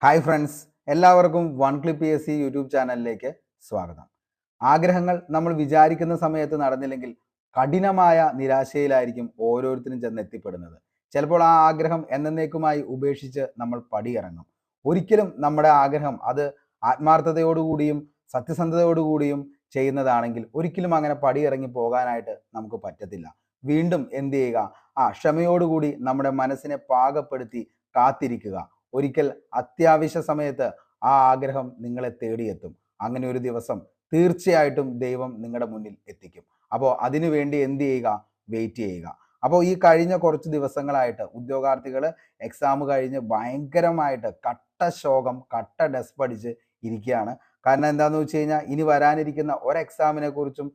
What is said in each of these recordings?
Hi friends, എല്ലാവർക്കും one clip PSC YouTube ചാനലിലേക്ക് സ്വാഗതം. ആഗ്രഹങ്ങൾ നമ്മൾ വിചാരിക്കുന്ന സമയത്ത് നടന്നില്ലെങ്കിൽ കഠിനമായ നിരാശയിലായിരിക്കും ഓരോരുത്തരും ചെന്നെത്തിപ്പെടുന്നത്. ചിലപ്പോൾ ആ ആഗ്രഹം എന്നേക്കുമായി ഉപേക്ഷിച്ച് നമ്മൾ പടിയിറങ്ങും. ഒരിക്കലും നമ്മുടെ ആഗ്രഹം അത് ആത്മാർത്ഥതയോടുകൂടിയും സത്യസന്ധതയോടുകൂടിയും ചെയ്യുന്നതാണെങ്കിൽ ഒരിക്കലും അങ്ങനെ പടിയിറങ്ങി പോകാനായിട്ട് നമുക്ക് പറ്റത്തില്ല. വീണ്ടും എന്ത് ചെയ്യുക? ക്ഷമയോടുകൂടി നമ്മുടെ മനസ്സിനെ പാകപ്പെടുത്തി കാത്തിരിക്കുക. ഒരിക്കൽ അത്യാവശ്യ സമയത്ത് ആ ആഗ്രഹം നിങ്ങളെ തേടിയെത്തും. അങ്ങനെ ഒരു ദിവസം തീർച്ചയായിട്ടും ദൈവം നിങ്ങളുടെ മുന്നിൽ എത്തിക്കും. അപ്പോൾ അതിനുവേണ്ടി എന്ത് ചെയ്യുക? വെയിറ്റ് ചെയ്യുക. അപ്പോൾ ഈ കഴിഞ്ഞ കുറച്ച് ദിവസങ്ങളായിട്ട് ഉദ്യോഗാർത്ഥികൾ എക്സാം കഴിഞ്ഞ് ഭയങ്കരമായിട്ട് കട്ട ശോകം, കട്ട ഡെസ്പടിച്ച് ഇരിക്കുകയാണ്. കാരണം എന്താണെന്ന് വെച്ച് കഴിഞ്ഞാൽ ഇനി വരാനിരിക്കുന്ന ഒരു എക്സാമിനെ കുറിച്ചും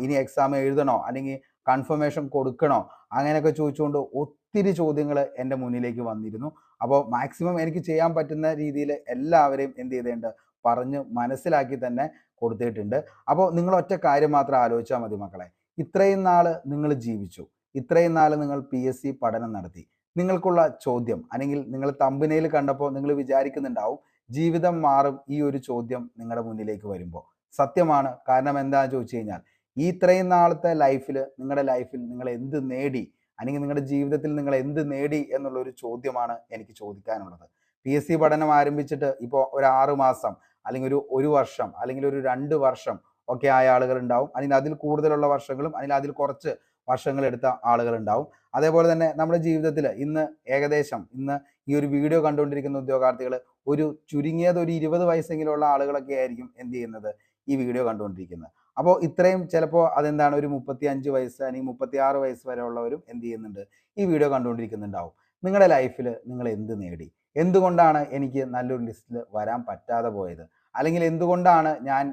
ഇനി എക്സാം എഴുതണോ അല്ലെങ്കിൽ കൺഫർമേഷൻ കൊടുക്കണോ അങ്ങനെയൊക്കെ ചോദിച്ചുകൊണ്ട് ഒത്തിരി ചോദ്യങ്ങൾ എൻ്റെ മുന്നിലേക്ക് വന്നിരുന്നു. അപ്പോൾ മാക്സിമം എനിക്ക് ചെയ്യാൻ പറ്റുന്ന രീതിയിൽ എല്ലാവരെയും എന്ത് ചെയ്തിട്ടുണ്ട്? പറഞ്ഞ് മനസ്സിലാക്കി തന്നെ കൊടുത്തിട്ടുണ്ട്. അപ്പോൾ നിങ്ങൾ ഒറ്റ കാര്യം മാത്രം ആലോചിച്ചാൽ മതി മക്കളെ. ഇത്രയും നാൾ നിങ്ങൾ ജീവിച്ചു, ഇത്രയും നാൾ നിങ്ങൾ PSC പഠനം നടത്തി. നിങ്ങൾക്കുള്ള ചോദ്യം അല്ലെങ്കിൽ നിങ്ങൾ തമ്പനയിൽ കണ്ടപ്പോൾ നിങ്ങൾ വിചാരിക്കുന്നുണ്ടാവും ജീവിതം മാറും ഈ ഒരു ചോദ്യം നിങ്ങളുടെ മുന്നിലേക്ക് വരുമ്പോൾ. സത്യമാണ്. കാരണം എന്താണെന്ന് ചോദിച്ചു കഴിഞ്ഞാൽ ഈ ഇത്രയും നാളത്തെ നിങ്ങളുടെ ലൈഫിൽ നിങ്ങൾ എന്ത് നേടി അല്ലെങ്കിൽ നിങ്ങളുടെ ജീവിതത്തിൽ നിങ്ങൾ എന്ത് നേടി എന്നുള്ള ഒരു ചോദ്യമാണ് എനിക്ക് ചോദിക്കാനുള്ളത്. PSC പഠനം ആരംഭിച്ചിട്ട് ഇപ്പോൾ ഒരു 6 മാസം അല്ലെങ്കിൽ ഒരു വർഷം അല്ലെങ്കിൽ ഒരു 2 വർഷം ഒക്കെ ആയ ആളുകൾ ഉണ്ടാവും. അല്ലെങ്കിൽ അതിൽ കൂടുതലുള്ള വർഷങ്ങളും അല്ലെങ്കിൽ അതിൽ കുറച്ച് വർഷങ്ങൾ എടുത്ത ആളുകൾ ഉണ്ടാവും. അതേപോലെ തന്നെ നമ്മുടെ ജീവിതത്തിൽ ഇന്ന് ഈ ഒരു വീഡിയോ കണ്ടുകൊണ്ടിരിക്കുന്ന ഉദ്യോഗാർത്ഥികൾ ചുരുങ്ങിയത് ഒരു 20 വയസ്സെങ്കിലും ഉള്ള ആളുകളൊക്കെ ആയിരിക്കും എന്ത് ചെയ്യുന്നത്? ഈ വീഡിയോ കണ്ടുകൊണ്ടിരിക്കുന്നത്. അപ്പോൾ ഇത്രയും ചിലപ്പോൾ ഒരു 35 വയസ്സ് അല്ലെങ്കിൽ 36 വയസ്സ് വരെ ഉള്ളവരും എന്ത് ചെയ്യുന്നുണ്ട്? ഈ വീഡിയോ കണ്ടുകൊണ്ടിരിക്കുന്നുണ്ടാവും. നിങ്ങളുടെ ലൈഫിൽ നിങ്ങൾ എന്ത് നേടി? എന്തുകൊണ്ടാണ് എനിക്ക് നല്ലൊരു ലിസ്റ്റിൽ വരാൻ പറ്റാതെ പോയത്? അല്ലെങ്കിൽ എന്തുകൊണ്ടാണ് ഞാൻ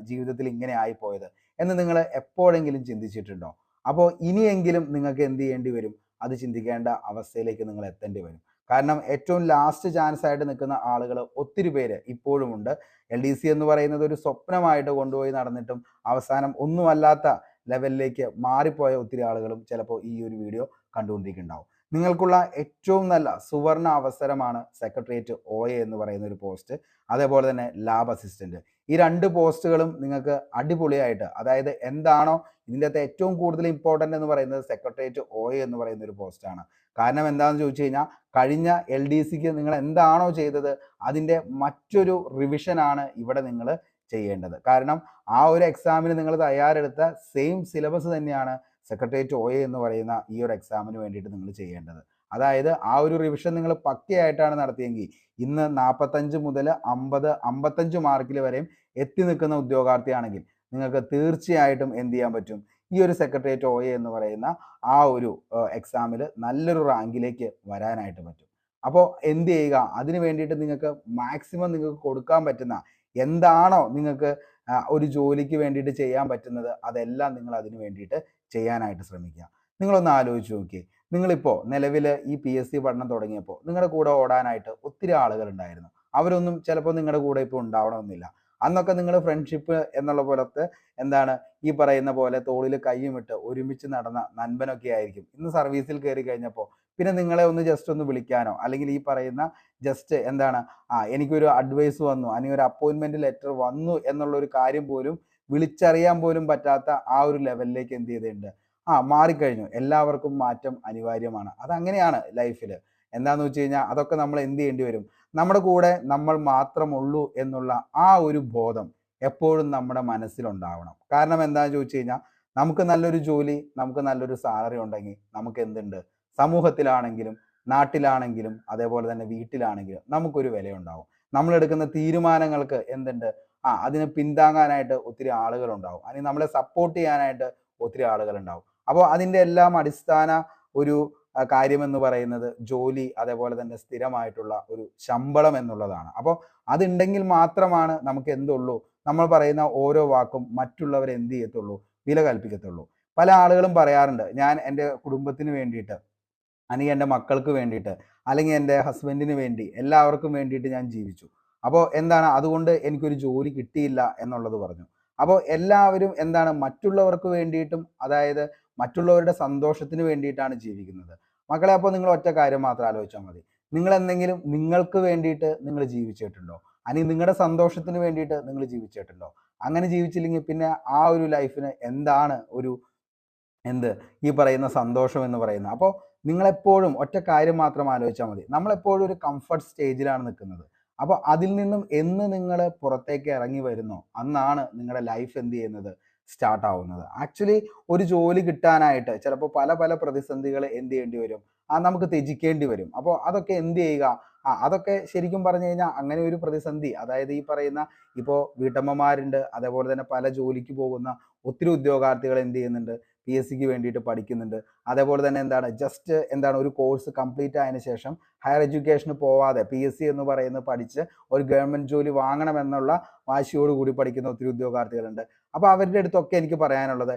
ജീവിതത്തിൽ ഇങ്ങനെ ആയിപ്പോയത് എന്ന് നിങ്ങൾ എപ്പോഴെങ്കിലും ചിന്തിച്ചിട്ടുണ്ടോ? അപ്പോൾ ഇനിയെങ്കിലും നിങ്ങൾക്ക് എന്ത് ചെയ്യേണ്ടി വരും? അത് ചിന്തിക്കേണ്ട അവസ്ഥയിലേക്ക് നിങ്ങൾ എത്തേണ്ടി വരും. കാരണം ഏറ്റവും ലാസ്റ്റ് ചാൻസ് ആയിട്ട് നിൽക്കുന്ന ആളുകൾ ഒത്തിരി പേര് ഇപ്പോഴും ഉണ്ട്. LDC എന്ന് പറയുന്നത് ഒരു സ്വപ്നമായിട്ട് കൊണ്ടുപോയി നടന്നിട്ടും അവസാനം ഒന്നുമല്ലാത്ത ലെവലിലേക്ക് മാറിപ്പോയ ഒത്തിരി ആളുകളും ചിലപ്പോൾ ഈ ഒരു വീഡിയോ കണ്ടുകൊണ്ടിരിക്കുന്നുണ്ടാവും. നിങ്ങൾക്കുള്ള ഏറ്റവും നല്ല സുവർണ അവസരമാണ് സെക്രട്ടേറിയറ്റ് OA എന്ന് പറയുന്ന ഒരു പോസ്റ്റ്, അതേപോലെ തന്നെ ലാബ് അസിസ്റ്റന്റ്. ഈ 2 പോസ്റ്റുകളും നിങ്ങൾക്ക് അടിപൊളിയായിട്ട്, അതായത് എന്താണോ ഇതിൻ്റെ അകത്ത് ഏറ്റവും കൂടുതൽ ഇമ്പോർട്ടൻ്റ് എന്ന് പറയുന്നത് സെക്രട്ടേറിയറ്റ് OA എന്ന് പറയുന്ന ഒരു പോസ്റ്റാണ്. കാരണം എന്താണെന്ന് ചോദിച്ചു കഴിഞ്ഞാൽ കഴിഞ്ഞ LDCക്ക് നിങ്ങൾ എന്താണോ ചെയ്തത് അതിൻ്റെ മറ്റൊരു റിവിഷനാണ് ഇവിടെ നിങ്ങൾ ചെയ്യേണ്ടത്. കാരണം ആ ഒരു എക്സാമിന് നിങ്ങൾ തയ്യാറെടുത്ത സെയിം സിലബസ് തന്നെയാണ് സെക്രട്ടേറിയറ്റ് OA എന്ന് പറയുന്ന ഈ ഒരു എക്സാമിന് വേണ്ടിയിട്ട് നിങ്ങൾ ചെയ്യേണ്ടത്. അതായത് ആ ഒരു റിവിഷൻ നിങ്ങൾ പക്കയായിട്ടാണ് നടത്തിയെങ്കിൽ ഇന്ന് 45 മുതൽ 55 മാർക്കിൽ വരെയും എത്തി നിൽക്കുന്ന ഉദ്യോഗാർത്ഥിയാണെങ്കിൽ നിങ്ങൾക്ക് തീർച്ചയായിട്ടും എന്ത് ചെയ്യാൻ പറ്റും? ഈ ഒരു സെക്രട്ടേറിയറ്റ് OA എന്ന് പറയുന്ന ആ ഒരു എക്സാമിൽ നല്ലൊരു റാങ്കിലേക്ക് വരാനായിട്ട് പറ്റും. അപ്പോൾ എന്ത് ചെയ്യുക? അതിന് വേണ്ടിയിട്ട് നിങ്ങൾക്ക് മാക്സിമം നിങ്ങൾക്ക് കൊടുക്കാൻ പറ്റുന്ന എന്താണോ നിങ്ങൾക്ക് ഒരു ജോലിക്ക് വേണ്ടിയിട്ട് ചെയ്യാൻ പറ്റുന്നത് അതെല്ലാം നിങ്ങൾ അതിന് വേണ്ടിയിട്ട് ചെയ്യാനായിട്ട് ശ്രമിക്കുക. നിങ്ങളൊന്ന് ആലോചിച്ച് നോക്കിയേ. നിങ്ങളിപ്പോൾ നിലവിൽ ഈ PSC പഠനം തുടങ്ങിയപ്പോൾ നിങ്ങളുടെ കൂടെ ഓടാനായിട്ട് ഒത്തിരി ആളുകൾ ഉണ്ടായിരുന്നു. അവരൊന്നും ചിലപ്പോൾ നിങ്ങളുടെ കൂടെ ഇപ്പോൾ ഉണ്ടാവണമെന്നില്ല. അന്നൊക്കെ നിങ്ങൾ ഫ്രണ്ട്ഷിപ്പ് എന്നുള്ള പോലത്തെ ഈ പറയുന്ന പോലെ തോളിൽ കൈയുമിട്ട് ഒരുമിച്ച് നടന്ന നൻപനൊക്കെ ആയിരിക്കും ഇന്ന് സർവീസിൽ കയറി കഴിഞ്ഞപ്പോൾ പിന്നെ നിങ്ങളെ ഒന്ന് ജസ്റ്റ് ഒന്ന് വിളിക്കാനോ അല്ലെങ്കിൽ ഈ പറയുന്ന ജസ്റ്റ് എനിക്കൊരു അഡ്വൈസ് വന്നു അല്ലെങ്കിൽ ഒരു അപ്പോയിൻമെന്റ് ലെറ്റർ വന്നു എന്നുള്ള ഒരു കാര്യം പോലും വിളിച്ചറിയാൻ പോലും പറ്റാത്ത ആ ഒരു ലെവലിലേക്ക് എന്ത് ചെയ്തിട്ടുണ്ട്? മാറിക്കഴിഞ്ഞു. എല്ലാവർക്കും മാറ്റം അനിവാര്യമാണ്. അതങ്ങനെയാണ് ലൈഫിൽ. എന്താണെന്ന് വെച്ച് കഴിഞ്ഞാൽ അതൊക്കെ നമ്മൾ എന്ത് ചെയ്യേണ്ടി വരും? നമ്മുടെ കൂടെ നമ്മൾ മാത്രമുള്ളൂ എന്നുള്ള ആ ഒരു ബോധം എപ്പോഴും നമ്മുടെ മനസ്സിലുണ്ടാവണം. കാരണം എന്താണെന്ന് ചോദിച്ചു കഴിഞ്ഞാൽ നമുക്ക് നല്ലൊരു ജോലി, നമുക്ക് നല്ലൊരു സാലറി ഉണ്ടെങ്കിൽ നമുക്ക് എന്തുണ്ട്? സമൂഹത്തിലാണെങ്കിലും നാട്ടിലാണെങ്കിലും അതേപോലെ തന്നെ വീട്ടിലാണെങ്കിലും നമുക്കൊരു വിലയുണ്ടാവും. നമ്മളെടുക്കുന്ന തീരുമാനങ്ങൾക്ക് അതിനെ പിന്താങ്ങാനായിട്ട് ഒത്തിരി ആളുകളുണ്ടാവും. അല്ലെങ്കിൽ നമ്മളെ സപ്പോർട്ട് ചെയ്യാനായിട്ട് ഒത്തിരി ആളുകളുണ്ടാവും. അപ്പോൾ അതിൻ്റെ എല്ലാം അടിസ്ഥാന ഒരു കാര്യമെന്ന് പറയുന്നത് ജോലി, അതേപോലെ തന്നെ സ്ഥിരമായിട്ടുള്ള ഒരു ശമ്പളം എന്നുള്ളതാണ്. അപ്പോൾ അതുണ്ടെങ്കിൽ മാത്രമാണ് നമുക്ക് എന്തുള്ളൂ? നമ്മൾ പറയുന്ന ഓരോ വാക്കും മറ്റുള്ളവർ എന്ത് ചെയ്യത്തുള്ളൂ? വില കൽപ്പിക്കത്തുള്ളൂ. പല ആളുകളും പറയാറുണ്ട്, ഞാൻ എൻ്റെ കുടുംബത്തിന് വേണ്ടിയിട്ട് അല്ലെങ്കിൽ എൻ്റെ മക്കൾക്ക് വേണ്ടിയിട്ട് അല്ലെങ്കിൽ എൻ്റെ ഹസ്ബൻഡിന് വേണ്ടി എല്ലാവർക്കും വേണ്ടിയിട്ട് ഞാൻ ജീവിച്ചു. അപ്പോൾ അതുകൊണ്ട് എനിക്കൊരു ജോലി കിട്ടിയില്ല എന്നുള്ളത് പറഞ്ഞു. അപ്പോൾ എല്ലാവരും മറ്റുള്ളവർക്ക് വേണ്ടിയിട്ടും, അതായത് മറ്റുള്ളവരുടെ സന്തോഷത്തിന് വേണ്ടിയിട്ടാണ് ജീവിക്കുന്നത്. മക്കളെ, അപ്പോൾ നിങ്ങൾ ഒറ്റ കാര്യം മാത്രം ആലോചിച്ചാൽ മതി. നിങ്ങൾ എന്തെങ്കിലും നിങ്ങൾക്ക് വേണ്ടിയിട്ട് നിങ്ങൾ ജീവിച്ചിട്ടുണ്ടോ? അല്ലെങ്കിൽ നിങ്ങളുടെ സന്തോഷത്തിന് വേണ്ടിയിട്ട് നിങ്ങൾ ജീവിച്ചിട്ടുണ്ടോ? അങ്ങനെ ജീവിച്ചില്ലെങ്കിൽ പിന്നെ ആ ഒരു ലൈഫിന് എന്താണ് ഒരു ഈ പറയുന്ന സന്തോഷം എന്ന് പറയുന്നത്? അപ്പോൾ നിങ്ങളെപ്പോഴും ഒറ്റ കാര്യം മാത്രം ആലോചിച്ചാൽ മതി. നമ്മളെപ്പോഴും ഒരു കംഫർട്ട് സ്റ്റേജിലാണ് നിൽക്കുന്നത്. അപ്പോൾ അതിൽ നിന്നും എന്ന് നിങ്ങൾ പുറത്തേക്ക് ഇറങ്ങി വരുന്നോ അന്നാണ് നിങ്ങളുടെ ലൈഫ് സ്റ്റാർട്ട് ആവുന്നത്. ആക്ച്വലി ഒരു ജോലി കിട്ടാനായിട്ട് ചിലപ്പോൾ പല പല പ്രതിസന്ധികൾ ചെയ്യേണ്ടി വരും, നമുക്ക് ത്യജിക്കേണ്ടി വരും. അപ്പോൾ അതൊക്കെ ചെയ്യുക? അതൊക്കെ ശരിക്കും പറഞ്ഞു കഴിഞ്ഞാൽ അങ്ങനെ ഒരു പ്രതിസന്ധി, അതായത് ഈ പറയുന്ന ഇപ്പോൾ വീട്ടമ്മമാരുണ്ട്, അതേപോലെ തന്നെ പല ജോലിക്ക് പോകുന്ന ഒത്തിരി ഉദ്യോഗാർത്ഥികൾ ചെയ്യുന്നുണ്ട്, PSCക്ക് വേണ്ടിയിട്ട് പഠിക്കുന്നുണ്ട്. അതേപോലെ തന്നെ ജസ്റ്റ് ഒരു കോഴ്സ് കംപ്ലീറ്റ് ആയതിനു ശേഷം ഹയർ എഡ്യൂക്കേഷന് പോവാതെ PSC എന്ന് പറയുന്നത് പഠിച്ച് ഒരു ഗവൺമെന്റ് ജോലി വാങ്ങണമെന്നുള്ള വാശിയോടുകൂടി പഠിക്കുന്ന ഒത്തിരി ഉദ്യോഗാർത്ഥികളുണ്ട്. അപ്പോൾ അവരുടെ അടുത്തൊക്കെ എനിക്ക് പറയാനുള്ളത്,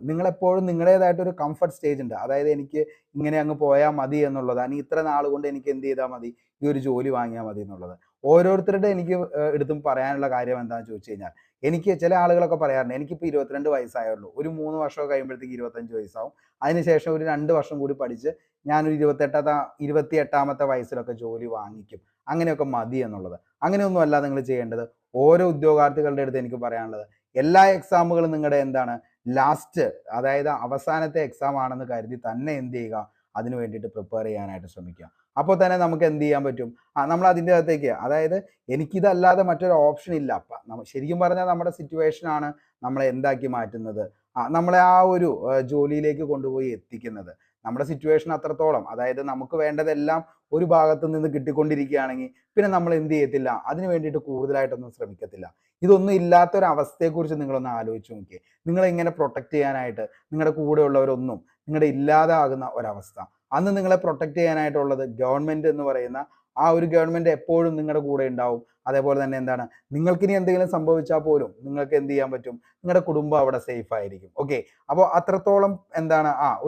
നിങ്ങളെപ്പോഴും നിങ്ങളുടേതായിട്ട് ഒരു കംഫർട്ട് സ്റ്റേജ് ഉണ്ട്. അതായത് എനിക്ക് ഇങ്ങനെ അങ്ങ് പോയാൽ മതി എന്നുള്ളത്, അല്ലെങ്കിൽ ഇത്ര നാൾ കൊണ്ട് എനിക്ക് ചെയ്താൽ മതി, ഈ ഒരു ജോലി വാങ്ങിയാൽ മതി എന്നുള്ളത്. ഓരോരുത്തരുടെ എനിക്ക് എടുത്തും പറയാനുള്ള കാര്യം എന്താണെന്ന് ചോദിച്ചു കഴിഞ്ഞാൽ, എനിക്ക് ചില ആളുകളൊക്കെ പറയാറുണ്ട്, എനിക്കിപ്പോൾ 22 വയസ്സായുള്ളൂ, ഒരു 3 വർഷമൊക്കെ കഴിയുമ്പോഴത്തേക്ക് 25 വയസ്സാവും, അതിനുശേഷം ഒരു 2 വർഷം കൂടി പഠിച്ച് ഞാനൊരു 28ാമത്തെ വയസ്സിലൊക്കെ ജോലി വാങ്ങിക്കും, അങ്ങനെയൊക്കെ മതി എന്നുള്ളത്. അങ്ങനെയൊന്നും അല്ല നിങ്ങൾ ചെയ്യേണ്ടത്. ഓരോ ഉദ്യോഗാർത്ഥികളുടെ അടുത്ത് എനിക്ക് പറയാനുള്ളത്, എല്ലാ എക്സാമുകളും നിങ്ങളുടെ ലാസ്റ്റ്, അതായത് അവസാനത്തെ എക്സാം ആണെന്ന് കരുതി തന്നെ ചെയ്യുക, അതിന് വേണ്ടിയിട്ട് പ്രിപ്പയർ ചെയ്യാനായിട്ട് ശ്രമിക്കുക. അപ്പോൾ തന്നെ നമുക്ക് ചെയ്യാൻ പറ്റും, നമ്മൾ അതിൻ്റെ അകത്തേക്ക്, അതായത് എനിക്കിതല്ലാതെ മറ്റൊരു ഓപ്ഷൻ ഇല്ല. ശരിക്കും പറഞ്ഞാൽ നമ്മുടെ സിറ്റുവേഷൻ ആണ് നമ്മളെ എന്താക്കി മാറ്റുന്നത്, നമ്മളെ ആ ഒരു ജോലിയിലേക്ക് കൊണ്ടുപോയി എത്തിക്കുന്നത്. നമ്മുടെ സിറ്റുവേഷൻ അത്രത്തോളം, അതായത് നമുക്ക് വേണ്ടതെല്ലാം ഒരു ഭാഗത്തു നിന്ന് കിട്ടിക്കൊണ്ടിരിക്കുകയാണെങ്കിൽ പിന്നെ നമ്മൾ ചെയ്യത്തില്ല, അതിന് വേണ്ടിയിട്ട് കൂടുതലായിട്ടൊന്നും ശ്രമിക്കത്തില്ല. ഇതൊന്നും ഇല്ലാത്തൊരവസ്ഥയെക്കുറിച്ച് നിങ്ങളൊന്ന് ആലോചിച്ച് നോക്കിയേ. നിങ്ങളെ ഇങ്ങനെ പ്രൊട്ടക്ട് ചെയ്യാനായിട്ട് നിങ്ങളുടെ കൂടെയുള്ളവരൊന്നും നിങ്ങളുടെ ഇല്ലാതാകുന്ന ഒരവസ്ഥ. അന്ന് നിങ്ങളെ പ്രൊട്ടക്ട് ചെയ്യാനായിട്ടുള്ളത് ഗവൺമെന്റ് എന്ന് പറയുന്ന ആ ഒരു ഗവൺമെന്റ് എപ്പോഴും നിങ്ങളുടെ കൂടെ ഉണ്ടാവും. അതേപോലെ തന്നെ നിങ്ങൾക്കിനി എന്തെങ്കിലും സംഭവിച്ചാൽ പോലും നിങ്ങൾക്ക് ചെയ്യാൻ പറ്റും, നിങ്ങളുടെ കുടുംബം അവിടെ സേഫ് ആയിരിക്കും. ഓക്കെ, അപ്പോൾ അത്രത്തോളം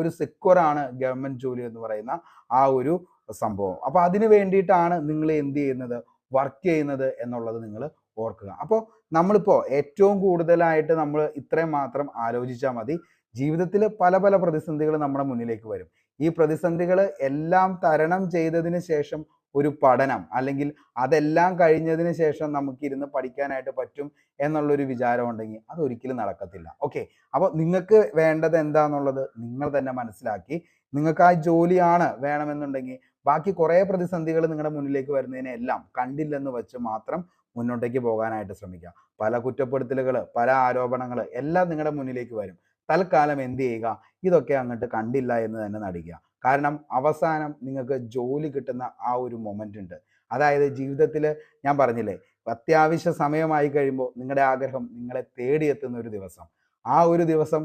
ഒരു സെക്യൂർ ആണ് ഗവൺമെന്റ് ജോലി എന്ന് പറയുന്ന ആ ഒരു സംഭവം. അപ്പോൾ അതിന് വേണ്ടിയിട്ടാണ് നിങ്ങൾ ചെയ്യുന്നത്, വർക്ക് ചെയ്യുന്നത് എന്നുള്ളത് നിങ്ങൾ ഓർക്കുക. അപ്പോൾ നമ്മളിപ്പോൾ ഏറ്റവും കൂടുതലായിട്ട് നമ്മൾ ഇത്രയും മാത്രം ആലോചിച്ചാൽ മതി. ജീവിതത്തിൽ പല പല പ്രതിസന്ധികൾ നമ്മുടെ മുന്നിലേക്ക് വരും. ഈ പ്രതിസന്ധികൾ എല്ലാം തരണം ചെയ്തതിന് ശേഷം ഒരു പഠനം, അല്ലെങ്കിൽ അതെല്ലാം കഴിഞ്ഞതിന് ശേഷം നമുക്ക് ഇരുന്ന് പഠിക്കാനായിട്ട് പറ്റും എന്നുള്ളൊരു വിചാരം ഉണ്ടെങ്കിൽ അതൊരിക്കലും നടക്കത്തില്ല. ഓക്കെ, അപ്പോൾ നിങ്ങൾക്ക് വേണ്ടത് എന്താണെന്നുള്ളത് നിങ്ങൾ തന്നെ മനസ്സിലാക്കി, നിങ്ങൾക്ക് ആ ജോലിയാണ് വേണമെന്നുണ്ടെങ്കിൽ ബാക്കി കുറേ പ്രതിസന്ധികൾ നിങ്ങളുടെ മുന്നിലേക്ക് വരുന്നതിനെല്ലാം കണ്ടില്ലെന്ന് വെച്ച് മാത്രം മുന്നോട്ടേക്ക് പോകാനായിട്ട് ശ്രമിക്കുക. പല കുറ്റപ്പെടുത്തലുകൾ, പല ആരോപണങ്ങൾ എല്ലാം നിങ്ങളുടെ മുന്നിലേക്ക് വരും. തൽക്കാലം ചെയ്യുക, ഇതൊക്കെ അങ്ങോട്ട് കണ്ടില്ല എന്ന് തന്നെ നടിക്കുക. കാരണം അവസാനം നിങ്ങൾക്ക് ജോലി കിട്ടുന്ന ആ ഒരു മൊമെന്റ് ഉണ്ട്. അതായത് ജീവിതത്തിൽ ഞാൻ പറഞ്ഞില്ലേ, അത്യാവശ്യ സമയമായി കഴിയുമ്പോൾ നിങ്ങളുടെ ആഗ്രഹം നിങ്ങളെ തേടിയെത്തുന്ന ഒരു ദിവസം, ആ ഒരു ദിവസം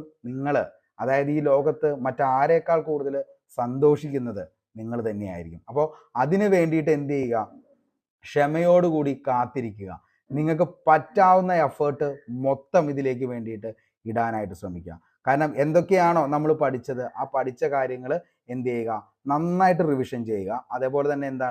അതായത് ഈ ലോകത്ത് മറ്റാരേക്കാൾ കൂടുതൽ സന്തോഷിക്കുന്നത് നിങ്ങൾ തന്നെയായിരിക്കും. അപ്പോൾ അതിന് വേണ്ടിയിട്ട് ചെയ്യുക, ക്ഷമയോടുകൂടി കാത്തിരിക്കുക. നിങ്ങൾക്ക് പറ്റാവുന്ന എഫേർട്ട് മൊത്തം ഇതിലേക്ക് വേണ്ടിയിട്ട് ഇടാനായിട്ട് ശ്രമിക്കുക. കാരണം എന്തൊക്കെയാണോ നമ്മൾ പഠിച്ചത്, ആ പഠിച്ച കാര്യങ്ങൾ ചെയ്യുക, നന്നായിട്ട് റിവിഷൻ ചെയ്യുക. അതേപോലെ തന്നെ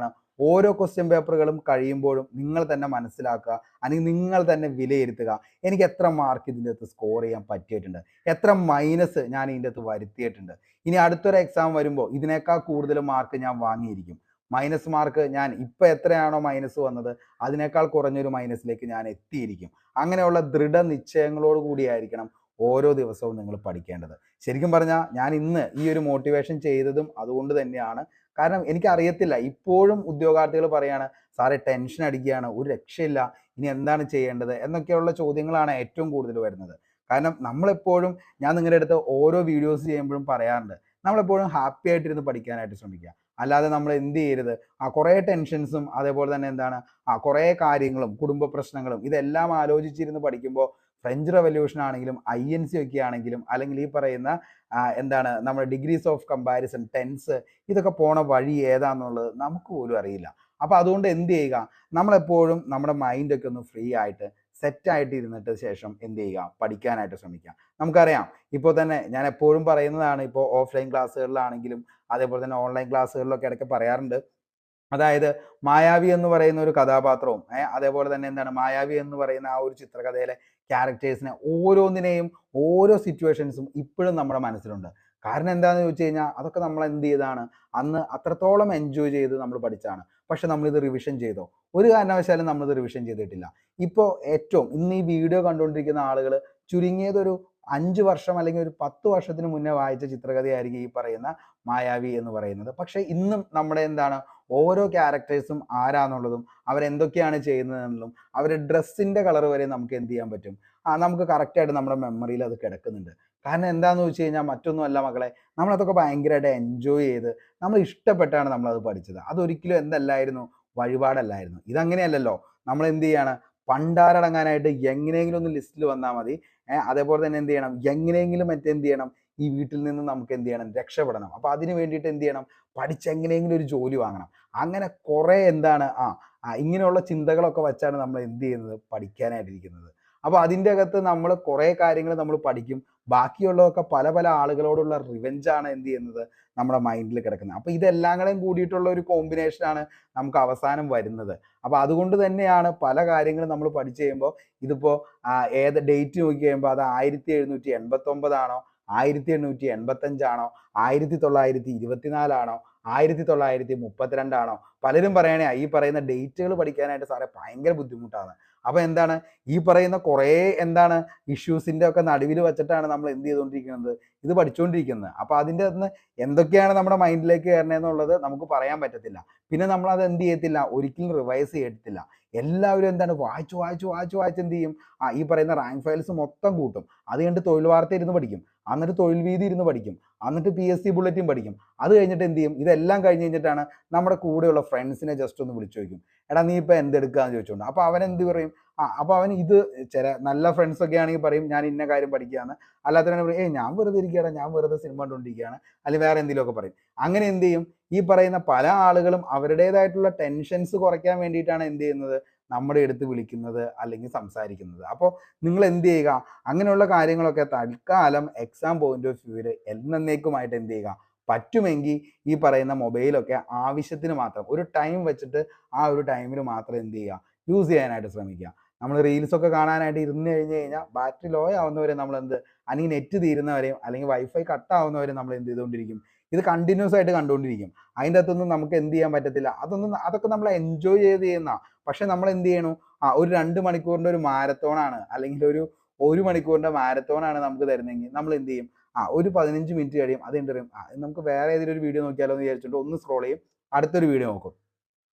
ഓരോ ക്വസ്റ്റ്യൻ പേപ്പറുകളും കഴിയുമ്പോഴും നിങ്ങൾ തന്നെ മനസ്സിലാക്കുക, അല്ലെങ്കിൽ നിങ്ങൾ തന്നെ വിലയിരുത്തുക, എനിക്ക് എത്ര മാർക്ക് ഇതിൻ്റെ അകത്ത് സ്കോർ ചെയ്യാൻ പറ്റിയിട്ടുണ്ട്, എത്ര മൈനസ് ഞാൻ ഇതിൻ്റെ അകത്ത് വരുത്തിയിട്ടുണ്ട്. ഇനി അടുത്തൊരു എക്സാം വരുമ്പോൾ ഇതിനേക്കാൾ കൂടുതൽ മാർക്ക് ഞാൻ വാങ്ങിയിരിക്കും. മൈനസ് മാർക്ക് ഞാൻ ഇപ്പം എത്രയാണോ മൈനസ് വന്നത് അതിനേക്കാൾ കുറഞ്ഞൊരു മൈനസിലേക്ക് ഞാൻ എത്തിയിരിക്കും. അങ്ങനെയുള്ള ദൃഢനിശ്ചയങ്ങളോട് കൂടിയായിരിക്കണം ഓരോ ദിവസവും നിങ്ങൾ പഠിക്കേണ്ടത്. ശരിക്കും പറഞ്ഞാൽ ഞാൻ ഇന്ന് ഈ ഒരു മോട്ടിവേഷൻ ചെയ്തതും അതുകൊണ്ട് തന്നെയാണ്. കാരണം എനിക്കറിയത്തില്ല, ഇപ്പോഴും ഉദ്യോഗാർത്ഥികൾ പറയാണ്, സാറേ ടെൻഷൻ അടിക്കുകയാണ്, ഒരു രക്ഷയില്ല, ഇനി എന്താണ് ചെയ്യേണ്ടത് എന്നൊക്കെയുള്ള ചോദ്യങ്ങളാണ് ഏറ്റവും കൂടുതൽ വരുന്നത്. കാരണം നമ്മളെപ്പോഴും, ഞാൻ നിങ്ങളുടെ അടുത്ത് ഓരോ വീഡിയോസ് ചെയ്യുമ്പോഴും പറയാറുണ്ട്, നമ്മളെപ്പോഴും ഹാപ്പി ആയിട്ടിരുന്ന് പഠിക്കാനായിട്ട് ശ്രമിക്കുക. അല്ലാതെ നമ്മൾ ചെയ്യരുത്, കുറേ ടെൻഷൻസും അതേപോലെ തന്നെ കുറേ കാര്യങ്ങളും കുടുംബ പ്രശ്നങ്ങളും ഇതെല്ലാം ആലോചിച്ചിരുന്ന് പഠിക്കുമ്പോൾ ഫ്രഞ്ച് റെവല്യൂഷൻ ആണെങ്കിലും INC ഒക്കെ ആണെങ്കിലും, അല്ലെങ്കിൽ ഈ പറയുന്ന നമ്മുടെ ഡിഗ്രീസ് ഓഫ് കമ്പാരിസൺ, ടെൻസ്, ഇതൊക്കെ പോണ വഴി ഏതാന്നുള്ളത് നമുക്ക് പോലും അറിയില്ല. അപ്പോൾ അതുകൊണ്ട് ചെയ്യുക, നമ്മളെപ്പോഴും നമ്മുടെ മൈൻഡൊക്കെ ഒന്ന് ഫ്രീ ആയിട്ട് സെറ്റായിട്ട് ഇരുന്നിട്ട് ശേഷം ചെയ്യുക, പഠിക്കാനായിട്ട് ശ്രമിക്കുക. നമുക്കറിയാം, ഇപ്പോൾ തന്നെ ഞാൻ എപ്പോഴും പറയുന്നതാണ്, ഇപ്പോൾ ഓഫ്ലൈൻ ക്ലാസ്സുകളിലാണെങ്കിലും അതേപോലെ തന്നെ ഓൺലൈൻ ക്ലാസ്സുകളിലൊക്കെ ഇടയ്ക്ക് പറയാറുണ്ട്, അതായത് മായാവി എന്ന് പറയുന്ന ഒരു കഥാപാത്രവും അതേപോലെ തന്നെ മായാവി എന്ന് പറയുന്ന ആ ഒരു ചിത്രകഥയിലെ ക്യാരക്ടേഴ്സിനെ ഓരോന്നിനെയും ഓരോ സിറ്റുവേഷൻസും ഇപ്പോഴും നമ്മുടെ മനസ്സിലുണ്ട്. കാരണം എന്താണെന്ന് ചോദിച്ചു കഴിഞ്ഞാൽ അതൊക്കെ നമ്മൾ എന്ത് ചെയ്താണ്, അന്ന് അത്രത്തോളം എൻജോയ് ചെയ്ത് നമ്മൾ പഠിച്ചാണ്. പക്ഷെ നമ്മളിത് റിവിഷൻ ചെയ്തോ? ഒരു കാരണവശാലും നമ്മളിത് റിവിഷൻ ചെയ്തിട്ടില്ല. ഇപ്പോൾ ഏറ്റവും ഇന്ന് ഈ വീഡിയോ കണ്ടുകൊണ്ടിരിക്കുന്ന ആളുകൾ ചുരുങ്ങിയതൊരു 5 വർഷം അല്ലെങ്കിൽ ഒരു 10 വർഷത്തിന് മുന്നേ വായിച്ച ചിത്രകഥയായിരിക്കും ഈ പറയുന്ന മായാവി എന്ന് പറയുന്നത്. പക്ഷെ ഇന്നും നമ്മുടെ എന്താണ്, ഓരോ ക്യാരക്ടേഴ്സും ആരാന്നുള്ളതും അവരെന്തൊക്കെയാണ് ചെയ്യുന്നതെന്നുള്ളതും അവരുടെ ഡ്രസ്സിൻ്റെ കളർ വരെ നമുക്ക് എന്ത് ചെയ്യാൻ പറ്റും, നമുക്ക് കറക്റ്റായിട്ട് നമ്മുടെ മെമ്മറിയിൽ അത് കിടക്കുന്നുണ്ട്. കാരണം എന്താണെന്ന് വെച്ച് കഴിഞ്ഞാൽ മറ്റൊന്നുമല്ല മക്കളെ, നമ്മളതൊക്കെ ഭയങ്കരമായിട്ട് എൻജോയ് ചെയ്ത് നമ്മൾ ഇഷ്ടപ്പെട്ടാണ് നമ്മളത് പഠിച്ചത്. അതൊരിക്കലും എന്തല്ലായിരുന്നു, വഴിപാടല്ലായിരുന്നു. ഇതങ്ങനെയല്ലല്ലോ. നമ്മൾ എന്ത് ചെയ്യാണ്, പണ്ടാരടങ്ങാനായിട്ട് എങ്ങനെയെങ്കിലും ഒന്ന് ലിസ്റ്റിൽ വന്നാൽ മതി. അതേപോലെ തന്നെ എന്ത് ചെയ്യണം, എങ്ങനെയെങ്കിലും മറ്റെന്ത് ചെയ്യണം, ഈ വീട്ടിൽ നിന്ന് നമുക്ക് എന്ത് ചെയ്യണം, രക്ഷപ്പെടണം. അപ്പോൾ അതിന് വേണ്ടിയിട്ട് എന്ത് ചെയ്യണം, പഠിച്ച് എങ്ങനെയെങ്കിലും ഒരു ജോലി വാങ്ങണം. അങ്ങനെ കുറേ എന്താണ് ഇങ്ങനെയുള്ള ചിന്തകളൊക്കെ വെച്ചാണ് നമ്മൾ എന്ത് ചെയ്യുന്നത്, പഠിക്കാനായിട്ടിരിക്കുന്നത്. അപ്പോൾ അതിൻ്റെ അകത്ത് നമ്മൾ കുറേ കാര്യങ്ങൾ നമ്മൾ പഠിക്കും. ബാക്കിയുള്ളതൊക്കെ പല പല ആളുകളോടുള്ള റിവെഞ്ചാണ് എന്ത് ചെയ്യുന്നത്, നമ്മുടെ മൈൻഡിൽ കിടക്കുന്നത്. അപ്പോൾ ഇതെല്ലാം കൂടെയും കൂടിയിട്ടുള്ള ഒരു കോമ്പിനേഷനാണ് നമുക്ക് അവസാനം വരുന്നത്. അപ്പോൾ അതുകൊണ്ട് തന്നെയാണ് പല കാര്യങ്ങളും നമ്മൾ പഠിച്ചു കഴിയുമ്പോൾ ഇതിപ്പോൾ ഏത് ഡേറ്റ് നോക്കി കഴിയുമ്പോൾ അത് 1789 ആണോ, 1885 ആണോ, 1924 ആണോ, 1932 ആണോ? പലരും പറയണേ ഈ പറയുന്ന ഡേറ്റുകൾ പഠിക്കാനായിട്ട് സാറേ ഭയങ്കര ബുദ്ധിമുട്ടാണ്. അപ്പോൾ എന്താണ്, ഈ പറയുന്ന കുറേ എന്താണ് ഇഷ്യൂസിൻ്റെ ഒക്കെ നടുവിൽ വെച്ചിട്ടാണ് നമ്മൾ എന്ത് ചെയ്തുകൊണ്ടിരിക്കുന്നത്, ഇത് പഠിച്ചുകൊണ്ടിരിക്കുന്നത്. അപ്പോൾ അതിൻ്റെ അകത്ത് എന്തൊക്കെയാണ് നമ്മുടെ മൈൻഡിലേക്ക് കയറണമെന്നുള്ളത് നമുക്ക് പറയാൻ പറ്റത്തില്ല. പിന്നെ നമ്മളത് എന്ത് ചെയ്യത്തില്ല, ഒരിക്കലും റിവൈസ് ചെയ്യത്തില്ല. എല്ലാവരും എന്താണ് വായിച്ച് വായിച്ച് വായിച്ച് വായിച്ച് എന്ത് ചെയ്യും, ഈ പറയുന്ന റാങ്ക് ഫയൽസ് മൊത്തം കൂട്ടും. അത് കഴിഞ്ഞിട്ട് തൊഴിൽ വാർത്ത ഇരുന്ന് പഠിക്കും, എന്നിട്ട് തൊഴിൽ വീതി ഇരുന്ന് പഠിക്കും, എന്നിട്ട് PSC ബുള്ളറ്റിൻ പഠിക്കും. അത് കഴിഞ്ഞിട്ട് എന്ത് ചെയ്യും, ഇതെല്ലാം കഴിഞ്ഞ് കഴിഞ്ഞിട്ടാണ് നമ്മുടെ കൂടെയുള്ള ഫ്രണ്ട്സിനെ ജസ്റ്റ് ഒന്ന് വിളിച്ചു ചോദിക്കും, എടാ നീ ഇപ്പോൾ എന്തെടുക്കാന്ന് ചോദിച്ചുകൊണ്ട്. അപ്പോൾ അവൻ എന്ത് പറയും, അപ്പോൾ അവൻ ഇത് ചില നല്ല ഫ്രണ്ട്സ് ഒക്കെ ആണെങ്കിൽ പറയും ഞാൻ ഇന്ന കാര്യം പഠിക്കുകയാണ്. അല്ലാത്തവനെ പറയും ഞാൻ വെറുതെ ഇരിക്കുകയാണ്, ഞാൻ വെറുതെ സിനിമ കണ്ടുകൊണ്ടിരിക്കുകയാണ്, അല്ലെങ്കിൽ വേറെ എന്തെങ്കിലുമൊക്കെ പറയും. അങ്ങനെ എന്ത് ചെയ്യും, ഈ പറയുന്ന പല ആളുകളും അവരുടേതായിട്ടുള്ള ടെൻഷൻസ് കുറയ്ക്കാൻ വേണ്ടിയിട്ടാണ് എന്ത് ചെയ്യുന്നത്, നമ്മുടെ അടുത്ത് വിളിക്കുന്നത് അല്ലെങ്കിൽ സംസാരിക്കുന്നത്. അപ്പോൾ നിങ്ങൾ എന്ത് ചെയ്യുക, അങ്ങനെയുള്ള കാര്യങ്ങളൊക്കെ തൽക്കാലം എക്സാം പോയിന്റ് ഓഫ് വ്യൂവിൽ എന്നേക്കുമായിട്ട് എന്ത് ചെയ്യുക, പറ്റുമെങ്കിൽ ഈ പറയുന്ന മൊബൈലൊക്കെ ആവശ്യത്തിന് മാത്രം ഒരു ടൈം വെച്ചിട്ട് ആ ഒരു ടൈമിൽ മാത്രം എന്ത് ചെയ്യുക, യൂസ് ചെയ്യാനായിട്ട് ശ്രമിക്കുക. നമ്മൾ റീൽസൊക്കെ കാണാനായിട്ട് ഇരുന്ന് കഴിഞ്ഞ് കഴിഞ്ഞാൽ ബാറ്ററി ലോ ആവുന്നവരെ നമ്മൾ അല്ലെങ്കിൽ നെറ്റ് തീരുന്നവരെയും അല്ലെങ്കിൽ വൈഫൈ കട്ടാവുന്നവരെയും നമ്മൾ എന്ത് ചെയ്തുകൊണ്ടിരിക്കും, ഇത് കണ്ടിന്യൂസ് ആയിട്ട് കണ്ടുകൊണ്ടിരിക്കും. അതിൻ്റെ അകത്തൊന്നും നമുക്ക് എന്ത് ചെയ്യാൻ പറ്റത്തില്ല. അതൊക്കെ നമ്മൾ എൻജോയ് ചെയ്യുന്ന. പക്ഷെ നമ്മൾ എന്ത് ചെയ്യണു, ഒരു 2 മണിക്കൂറിൻ്റെ ഒരു മാരത്തോണാണ് അല്ലെങ്കിൽ ഒരു മണിക്കൂറിൻ്റെ മാരത്തോണാണ് നമുക്ക് തരുന്നതെങ്കിൽ നമ്മൾ എന്ത് ചെയ്യും, ഒരു 15 മിനിറ്റ് കഴിയും, അത് പറയും നമുക്ക് വേറെ ഏതെങ്കിലും ഒരു വീഡിയോ നോക്കിയാലോ എന്ന് വിചാരിച്ചിട്ട് ഒന്ന് സ്ക്രോൾ ചെയ്യും, അടുത്തൊരു വീഡിയോ നോക്കും,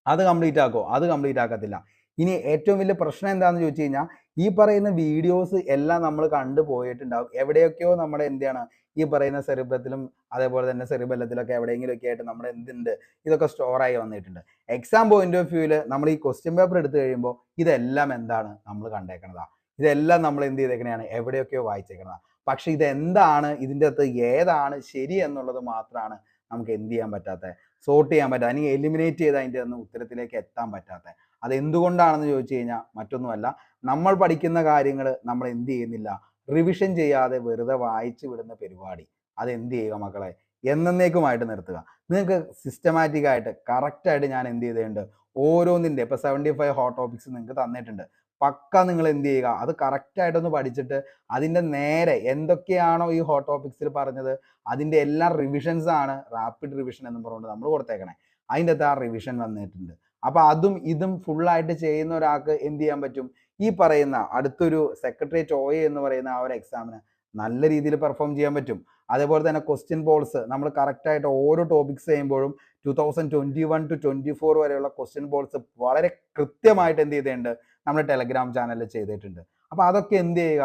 അത് കംപ്ലീറ്റ് ആക്കോ, അത് കംപ്ലീറ്റ് ആക്കത്തില്ല. ഇനി ഏറ്റവും വലിയ പ്രശ്നം എന്താണെന്ന് ചോദിച്ചു കഴിഞ്ഞാൽ ഈ പറയുന്ന വീഡിയോസ് എല്ലാം നമ്മൾ കണ്ടു പോയിട്ടുണ്ടാവും. എവിടെയൊക്കെയോ നമ്മുടെ എന്താണ് ഈ പറയുന്ന സെറിബ്രത്തിലും അതേപോലെ തന്നെ സെറിബെല്ലത്തിലൊക്കെ എവിടെയെങ്കിലുമൊക്കെ ആയിട്ട് നമ്മുടെ എന്തുണ്ട്, ഇതൊക്കെ സ്റ്റോറായി വന്നിട്ടുണ്ട്. എക്സാം പോയിന്റ് ഓഫ് വ്യൂവിൽ നമ്മൾ ഈ ക്വസ്റ്റ്യൻ പേപ്പർ എടുത്തു കഴിയുമ്പോൾ ഇതെല്ലാം എന്താണ് നമ്മൾ കണ്ടേക്കണതാ, ഇതെല്ലാം നമ്മൾ എന്ത് ചെയ്തേക്കണതാണ്, എവിടെയൊക്കെയോ വായിച്ചേക്കണതാ. പക്ഷെ ഇതെന്താണ്, ഇതിൻ്റെ അകത്ത് ഏതാണ് ശരി എന്നുള്ളത് മാത്രമാണ് നമുക്ക് എന്ത് ചെയ്യാൻ പറ്റാത്തത്, സോർട്ട് ചെയ്യാൻ പറ്റാത്ത, അല്ലെങ്കിൽ എലിമിനേറ്റ് ചെയ്ത് അതിൻ്റെ ഒന്ന് ഉത്തരത്തിലേക്ക് എത്താൻ പറ്റാത്തത്. അതെന്തുകൊണ്ടാണെന്ന് ചോദിച്ചു കഴിഞ്ഞാൽ മറ്റൊന്നുമല്ല, നമ്മൾ പഠിക്കുന്ന കാര്യങ്ങൾ നമ്മൾ എന്ത് ചെയ്യുന്നില്ല, റിവിഷൻ ചെയ്യാതെ വെറുതെ വായിച്ചു വിടുന്ന പരിപാടി അത് എന്ത് ചെയ്യുക മക്കളെ, എന്നേക്കുമായിട്ട് നിർത്തുക. നിങ്ങൾക്ക് സിസ്റ്റമാറ്റിക് ആയിട്ട് കറക്റ്റായിട്ട് ഞാൻ എന്ത് ചെയ്തിട്ടുണ്ട്, ഓരോന്നിൻ്റെ ഇപ്പോൾ 75 ഹോട്ട് ടോപ്പിക്സ് നിങ്ങൾക്ക് തന്നിട്ടുണ്ട്. പക്ക നിങ്ങൾ എന്ത് ചെയ്യുക, അത് കറക്റ്റായിട്ടൊന്ന് പഠിച്ചിട്ട് അതിൻ്റെ നേരെ എന്തൊക്കെയാണോ ഈ ഹോട്ട് ടോപ്പിക്സിൽ പറഞ്ഞത് അതിൻ്റെ എല്ലാ റിവിഷൻസ് ആണ് റാപ്പിഡ് റിവിഷൻ എന്ന് പറഞ്ഞുകൊണ്ട് നമ്മൾ കൊടുത്തേക്കണേ. അതിൻ്റെ അകത്ത് ആ റിവിഷൻ വന്നിട്ടുണ്ട്. അപ്പോൾ അതും ഇതും ഫുള്ളായിട്ട് ചെയ്യുന്ന ഒരാൾക്ക് എന്ത് ചെയ്യാൻ പറ്റും, ഈ പറയുന്ന അടുത്തൊരു സെക്രട്ടേറിയറ്റ് OA എന്ന് പറയുന്ന ആ ഒരു എക്സാമിന് നല്ല രീതിയിൽ പെർഫോം ചെയ്യാൻ പറ്റും. അതേപോലെ തന്നെ ക്വസ്റ്റ്യൻ ബോൾസ് നമ്മൾ കറക്റ്റായിട്ട് ഓരോ ടോപ്പിക്സ് ചെയ്യുമ്പോഴും 2021 to 24 വരെയുള്ള ക്വസ്റ്റ്യൻ ബോൾസ് വളരെ കൃത്യമായിട്ട് എന്ത് ചെയ്തിട്ടുണ്ട്, നമ്മൾ ടെലഗ്രാം ചാനലിൽ ചെയ്തിട്ടുണ്ട്. അപ്പോൾ അതൊക്കെ എന്ത് ചെയ്യുക,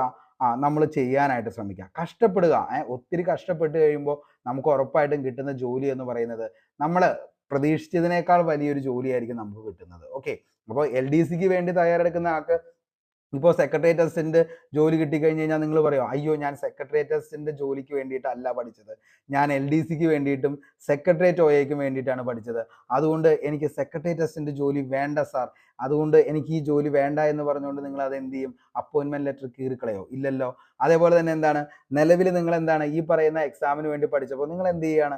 നമ്മൾ ചെയ്യാനായിട്ട് ശ്രമിക്കുക, കഷ്ടപ്പെടുക. ഒത്തിരി കഷ്ടപ്പെട്ട് കഴിയുമ്പോൾ നമുക്ക് ഉറപ്പായിട്ടും കിട്ടുന്ന ജോലി എന്ന് പറയുന്നത് നമ്മൾ പ്രതീക്ഷിച്ചതിനേക്കാൾ വലിയൊരു ജോലിയായിരിക്കും നമുക്ക് കിട്ടുന്നത്. ഓക്കെ, അപ്പോൾ LDCക്ക് വേണ്ടി തയ്യാറെടുക്കുന്ന ആൾക്ക് ഇപ്പോൾ സെക്രട്ടേറിയറ്റ് അസിസ്റ്റന്റ് ജോലി കിട്ടിക്കഴിഞ്ഞ് കഴിഞ്ഞാൽ നിങ്ങൾ പറയുമോ, അയ്യോ ഞാൻ സെക്രട്ടേറിയറ്റ് അസിസ്റ്റന്റ് ജോലിക്ക് വേണ്ടിയിട്ടല്ല പഠിച്ചത്, ഞാൻ LDCക്ക് വേണ്ടിയിട്ടും സെക്രട്ടേറിയറ്റ് OAയ്ക്കും വേണ്ടിയിട്ടാണ് പഠിച്ചത്, അതുകൊണ്ട് എനിക്ക് സെക്രട്ടേറിയറ്റ് അസിസ്റ്റന്റ് ജോലി വേണ്ട സാർ, അതുകൊണ്ട് എനിക്ക് ഈ ജോലി വേണ്ട എന്ന് പറഞ്ഞുകൊണ്ട് നിങ്ങൾ അത് എന്ത് ചെയ്യും, അപ്പോയിൻമെന്റ് ലെറ്റർ കീറിക്കളയോ? ഇല്ലല്ലോ. അതേപോലെ തന്നെ എന്താണ്, നിലവിൽ നിങ്ങൾ എന്താണ് ഈ പറയുന്ന എക്സാമിന് വേണ്ടി പഠിച്ചപ്പോൾ നിങ്ങൾ എന്ത് ചെയ്യാണ്,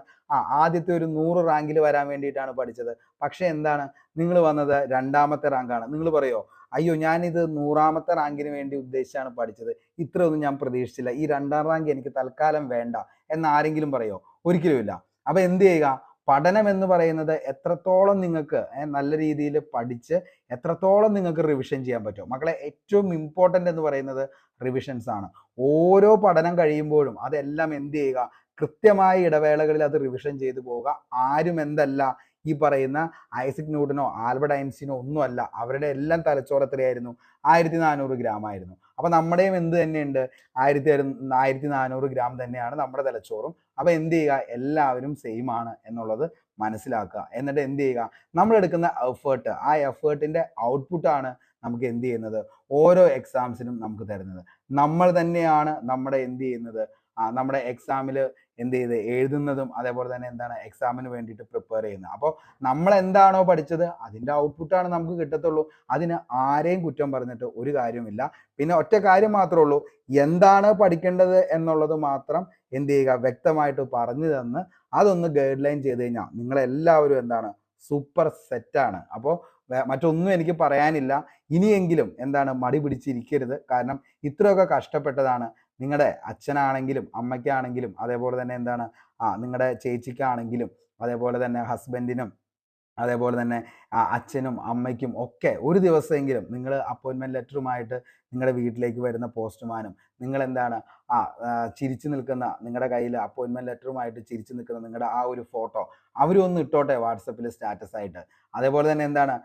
ആദ്യത്തെ ഒരു 100 റാങ്കിൽ വരാൻ വേണ്ടിയിട്ടാണ് പഠിച്ചത്. പക്ഷെ എന്താണ്, നിങ്ങൾ വന്നത് 2ാമത്തെ റാങ്കാണ്. നിങ്ങൾ പറയോ, അയ്യോ ഞാനിത് 100ാമത്തെ റാങ്കിന് വേണ്ടി ഉദ്ദേശിച്ചാണ് പഠിച്ചത്, ഇത്രയൊന്നും ഞാൻ പ്രതീക്ഷിച്ചില്ല, ഈ 2ാം റാങ്ക് എനിക്ക് തൽക്കാലം വേണ്ട എന്നാരെങ്കിലും പറയോ? ഒരിക്കലുമില്ല. അപ്പൊ എന്ത് ചെയ്യുക? പഠനം എന്ന് പറയുന്നത് എത്രത്തോളം നിങ്ങൾക്ക് നല്ല രീതിയിൽ പഠിച്ച് എത്രത്തോളം നിങ്ങൾക്ക് റിവിഷൻ ചെയ്യാൻ പറ്റും മക്കളെ. ഏറ്റവും ഇമ്പോർട്ടൻ്റ് എന്ന് പറയുന്നത് റിവിഷൻസ് ആണ്. ഓരോ പഠനം കഴിയുമ്പോഴും അതെല്ലാം എന്ത് ചെയ്യുക? കൃത്യമായ ഇടവേളകളിൽ അത് റിവിഷൻ ചെയ്തു പോവുക. ആരും എന്തല്ല, ഈ പറയുന്ന ഐസക് ന്യൂട്ടനോ ആൽബർട്ട് ഐൻസ്റ്റീനോ ഒന്നുമല്ല. അവരുടെ എല്ലാം തലച്ചോറ് എത്രയായിരുന്നു? 1400 ഗ്രാം ആയിരുന്നു. അപ്പൊ നമ്മുടെയും എന്ത് തന്നെയുണ്ട്? 1400 ഗ്രാം തന്നെയാണ് നമ്മുടെ തലച്ചോറും. അപ്പൊ എന്ത് ചെയ്യുക? എല്ലാവരും സെയിം ആണ് എന്നുള്ളത് മനസ്സിലാക്കുക. എന്നിട്ട് എന്ത് ചെയ്യുക? നമ്മൾ എടുക്കുന്ന എഫേർട്ട്, ആ എഫേർട്ടിന്റെ ഔട്ട്പുട്ടാണ് നമുക്ക് എന്ത് ചെയ്യുന്നത്? ഓരോ എക്സാംസിനും നമുക്ക് തരുന്നത്. നമ്മൾ തന്നെയാണ് നമ്മുടെ എന്ത് ചെയ്യുന്നത്? നമ്മുടെ എക്സാമിൽ എന്ത് ചെയ്ത് എഴുതുന്നതും അതേപോലെ തന്നെ എന്താണ് എക്സാമിന് വേണ്ടിയിട്ട് പ്രിപ്പയർ ചെയ്യുന്നത്. അപ്പോൾ നമ്മൾ എന്താണോ പഠിച്ചത് അതിൻ്റെ ഔട്ട്പുട്ടാണ് നമുക്ക് കിട്ടത്തുള്ളൂ. അതിന് ആരെയും കുറ്റം പറഞ്ഞിട്ട് ഒരു കാര്യമില്ല. പിന്നെ ഒറ്റ കാര്യം മാത്രമേ ഉള്ളൂ, എന്താണ് പഠിക്കേണ്ടത് എന്നുള്ളത് മാത്രം എന്ത് ചെയ്യുക? വ്യക്തമായിട്ട് പറഞ്ഞു തന്ന് അതൊന്ന് ഗൈഡ് ലൈൻ ചെയ്ത് കഴിഞ്ഞാൽ നിങ്ങളെല്ലാവരും എന്താണ് സൂപ്പർ സെറ്റാണ്. അപ്പോൾ മറ്റൊന്നും എനിക്ക് പറയാനില്ല. ഇനിയെങ്കിലും എന്താണ് മടി പിടിച്ചിരിക്കരുത്. കാരണം ഇത്രയൊക്കെ കഷ്ടപ്പെട്ടതാണ് നിങ്ങളുടെ അച്ഛനാണെങ്കിലും അമ്മയ്ക്കാണെങ്കിലും അതേപോലെ തന്നെ എന്താണ് നിങ്ങളുടെ ചേച്ചിക്കാണെങ്കിലും അതേപോലെ തന്നെ ഹസ്ബൻഡിനും അതേപോലെ തന്നെ അച്ഛനും അമ്മയ്ക്കും ഒക്കെ ഒരു ദിവസമെങ്കിലും നിങ്ങൾ അപ്പോയിൻമെൻറ്റ് ലെറ്ററുമായിട്ട് നിങ്ങളുടെ വീട്ടിലേക്ക് വരുന്ന പോസ്റ്റ്മാനും നിങ്ങൾ എന്താണ് ചിരിച്ചു നിൽക്കുന്ന നിങ്ങളുടെ കയ്യിൽ അപ്പോയിൻമെൻറ്റ് ലെറ്ററുമായിട്ട് ചിരിച്ചു നിൽക്കുന്ന നിങ്ങളുടെ ആ ഒരു ഫോട്ടോ അവരും ഒന്ന് ഇട്ടോട്ടെ വാട്സപ്പിൽ സ്റ്റാറ്റസ് ആയിട്ട്. അതേപോലെ തന്നെ എന്താണ്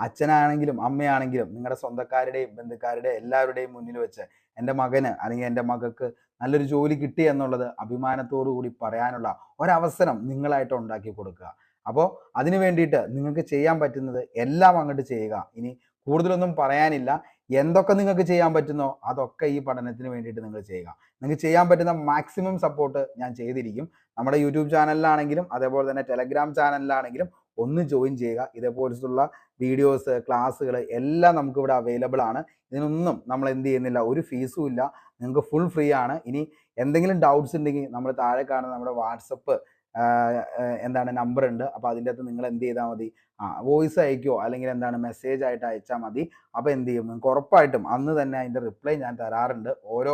അച്ഛനാണെങ്കിലും അമ്മയാണെങ്കിലും നിങ്ങളുടെ സ്വന്തക്കാരുടെയും ബന്ധുക്കാരുടെയും എല്ലാവരുടെയും മുന്നിൽ വെച്ച് എൻ്റെ മകന് അല്ലെങ്കിൽ എൻ്റെ മകൾക്ക് നല്ലൊരു ജോലി കിട്ടി എന്നുള്ളത് അഭിമാനത്തോടു കൂടി പറയാനുള്ള ഒരവസരം നിങ്ങളായിട്ട് ഉണ്ടാക്കി കൊടുക്കുക. അപ്പോൾ അതിനു വേണ്ടിയിട്ട് നിങ്ങൾക്ക് ചെയ്യാൻ പറ്റുന്നത് എല്ലാം അങ്ങോട്ട് ചെയ്യുക. ഇനി കൂടുതലൊന്നും പറയാനില്ല. എന്തൊക്കെ നിങ്ങൾക്ക് ചെയ്യാൻ പറ്റുന്നോ അതൊക്കെ ഈ പഠനത്തിന് വേണ്ടിയിട്ട് നിങ്ങൾ ചെയ്യുക. നിങ്ങൾക്ക് ചെയ്യാൻ പറ്റുന്ന മാക്സിമം സപ്പോർട്ട് ഞാൻ ചെയ്തിരിക്കും. നമ്മുടെ യൂട്യൂബ് ചാനലിലാണെങ്കിലും അതേപോലെ തന്നെ ടെലഗ്രാം ചാനലിലാണെങ്കിലും ഒന്ന് ജോയിൻ ചെയ്യുക. ഇതേപോലുള്ള വീഡിയോസ് ക്ലാസ്സുകൾ എല്ലാം നമുക്കിവിടെ അവൈലബിൾ ആണ്. ഇതിനൊന്നും നമ്മൾ എന്ത് ചെയ്യുന്നില്ല, ഒരു ഫീസും ഇല്ല, നിങ്ങൾക്ക് ഫുൾ ഫ്രീ ആണ്. ഇനി എന്തെങ്കിലും ഡൗട്ട്സ് ഉണ്ടെങ്കിൽ നമ്മൾ താഴെ കാണുന്ന നമ്മുടെ വാട്സപ്പ് എന്താണ് നമ്പർ ഉണ്ട്. അപ്പോൾ അതിൻ്റെ അകത്ത് നിങ്ങൾ എന്ത് ചെയ്താൽ മതി, വോയിസ് അയക്കുകയോ അല്ലെങ്കിൽ എന്താണ് മെസ്സേജ് ആയിട്ട് അയച്ചാൽ മതി. അപ്പോൾ എന്ത് ചെയ്യും? നിങ്ങൾക്ക് ഉറപ്പായിട്ടും അന്ന് തന്നെ അതിൻ്റെ റിപ്ലൈ ഞാൻ തരാറുണ്ട്. ഓരോ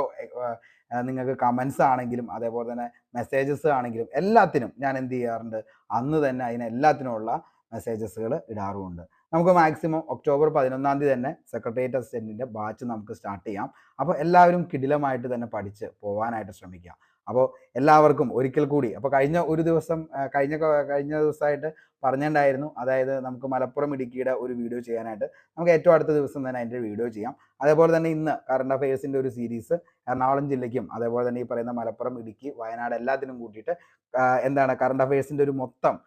നിങ്ങൾക്ക് കമൻസ് ആണെങ്കിലും അതേപോലെ തന്നെ മെസ്സേജസ് ആണെങ്കിലും എല്ലാത്തിനും ഞാൻ എന്ത് ചെയ്യാറുണ്ട്, അന്ന് തന്നെ എല്ലാത്തിനുമുള്ള മെസ്സേജസുകൾ ഇടാറുമുണ്ട്. നമുക്ക് മാക്സിമം ഒക്ടോബർ 11 തന്നെ സെക്രട്ടേറിയറ്റ് അസിസ്റ്റൻറ്റിൻ്റെ ബാച്ച് നമുക്ക് സ്റ്റാർട്ട് ചെയ്യാം. അപ്പോൾ എല്ലാവരും കിടിലമായിട്ട് തന്നെ പഠിച്ച് പോകാനായിട്ട് ശ്രമിക്കുക. അപ്പോൾ എല്ലാവർക്കും ഒരിക്കൽ കൂടി, അപ്പോൾ കഴിഞ്ഞ ദിവസമായിട്ട് പറഞ്ഞിട്ടുണ്ടായിരുന്നു, അതായത് നമുക്ക് മലപ്പുറം ഇടുക്കിയുടെ ഒരു വീഡിയോ ചെയ്യാനായിട്ട്. നമുക്ക് ഏറ്റവും അടുത്ത ദിവസം തന്നെ അതിൻ്റെ വീഡിയോ ചെയ്യാം. അതേപോലെ തന്നെ ഇന്ന് കറണ്ട് അഫയേഴ്സിൻ്റെ ഒരു സീരീസ് എറണാകുളം ജില്ലയ്ക്കും അതേപോലെ തന്നെ ഈ പറയുന്ന മലപ്പുറം ഇടുക്കി വയനാട് എല്ലാത്തിനും കൂട്ടിയിട്ട് എന്താണ് കറണ്ട് അഫയേഴ്സിൻ്റെ ഒരു മൊത്തം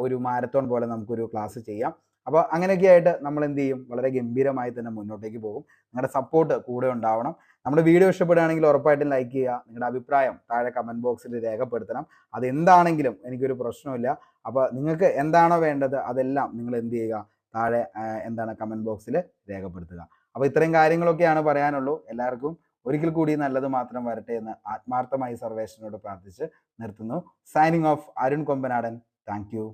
ഒരു മാരത്തോൺ പോലെ നമുക്കൊരു ക്ലാസ് ചെയ്യാം. അപ്പോൾ അങ്ങനെയൊക്കെ ആയിട്ട് നമ്മൾ എന്ത് ചെയ്യും? വളരെ ഗംഭീരമായി തന്നെ മുന്നോട്ടേക്ക് പോകും. നിങ്ങളുടെ സപ്പോർട്ട് കൂടെ ഉണ്ടാവണം. നമ്മുടെ വീഡിയോ ഇഷ്ടപ്പെടുകയാണെങ്കിൽ ഉറപ്പായിട്ടും ലൈക്ക് ചെയ്യുക. നിങ്ങളുടെ അഭിപ്രായം താഴെ കമൻറ്റ് ബോക്സിൽ രേഖപ്പെടുത്തണം. അതെന്താണെങ്കിലും എനിക്കൊരു പ്രശ്നമില്ല. അപ്പോൾ നിങ്ങൾക്ക് എന്താണോ വേണ്ടത് അതെല്ലാം നിങ്ങൾ എന്ത് ചെയ്യുക? താഴെ എന്താണ് കമൻറ്റ് ബോക്സിൽ രേഖപ്പെടുത്തുക. അപ്പോൾ ഇത്രയും കാര്യങ്ങളൊക്കെയാണ് പറയാനുള്ളൂ. എല്ലാവർക്കും ഒരിക്കൽ കൂടി നല്ലത് മാത്രം വരട്ടെ എന്ന് ആത്മാർത്ഥമായി സർവേശ്വരനോട് പ്രാർത്ഥിച്ച് നിർത്തുന്നു. Signing off, Arun Kombanadan. Thank you.